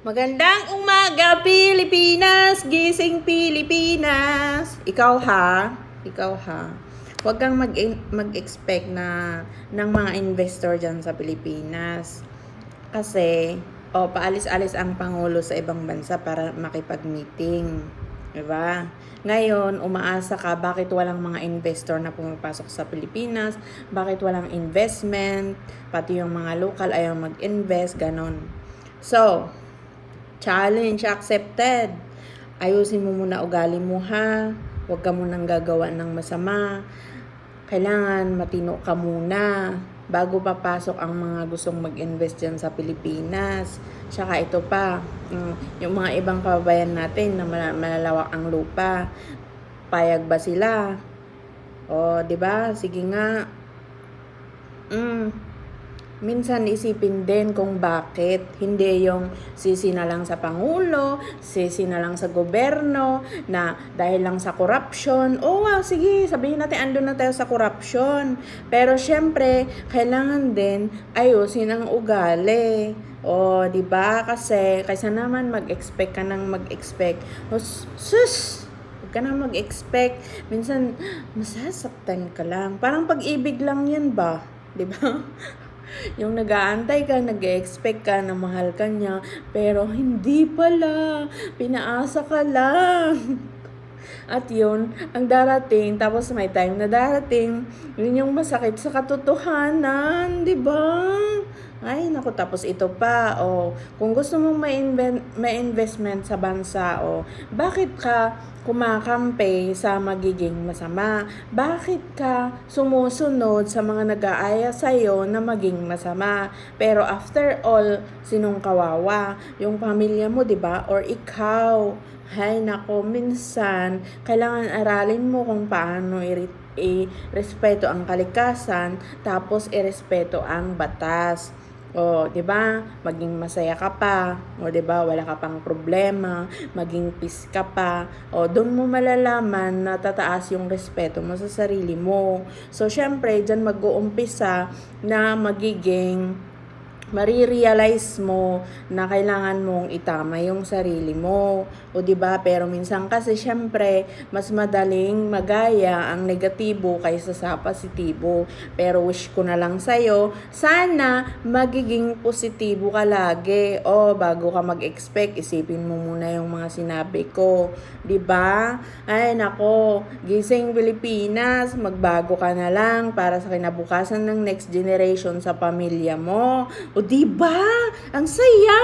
Magandang umaga, Pilipinas! Gising, Pilipinas! Ikaw ha. Huwag kang mag-expect na ng mga investor dyan sa Pilipinas. Kasi, paalis-alis ang Pangulo sa ibang bansa para makipag-meeting. Diba? Ngayon, umaasa ka bakit walang mga investor na pumapasok sa Pilipinas, bakit walang investment, pati yung mga local ayaw mag-invest, ganon. So, challenge accepted. Ayusin mo muna ugali mo ha. Huwag ka munang gagawa ng masama. Kailangan matino ka muna bago papasok ang mga gustong mag-invest dyan sa Pilipinas. Tsaka ito pa, yung mga ibang kababayan natin na malalawak ang lupa. Payag ba sila? O, di ba? Sige nga. Minsan isipin din kung bakit hindi yung sisi na lang sa Pangulo, sisi na lang sa gobyerno, na dahil lang sa corruption. Sige, sabihin natin andun na tayo sa corruption. Pero syempre, kailangan din ayusin ang ugali. Di ba? Kasi kaysa naman mag-expect ka nang mag-expect. Huwag ka na mag-expect. Minsan, masasaktan ka lang. Parang pag-ibig lang yan ba? Di ba? Yung nag-aantay ka, nag-expect ka na mahal ka niya, pero hindi pala, pinaasa ka lang. At yun, ang darating, tapos may time na darating, yun yung masakit sa katotohanan, di ba? Ay, naku, tapos ito pa, kung gusto mong may investment sa bansa, bakit ka kumakampi sa magiging masama? Bakit ka sumusunod sa mga nag-aaya sa'yo na maging masama? Pero after all, sinong kawawa? Yung pamilya mo, di ba? Or ikaw? Hay nako, minsan, kailangan aralin mo kung paano i-respeto ang kalikasan, tapos i-respeto ang batas. 'Di ba? Maging masaya ka pa. 'Di ba? Wala ka pang problema, maging peace ka pa. Doon mo malalaman na tataas yung respeto mo sa sarili mo. So, syempre, diyan mag-uumpisa na marirealize mo na kailangan mong itama yung sarili mo. 'Di ba? Pero minsan kasi syempre mas madaling magaya ang negatibo kaysa sa positibo. Pero wish ko na lang sa'yo, sana magiging positibo ka lagi. Bago ka mag-expect, isipin mo muna yung mga sinabi ko. 'Di ba? Ay nako, gising Pilipinas, magbago ka na lang para sa kinabukasan ng next generation sa pamilya mo. Di ba? Ang saya!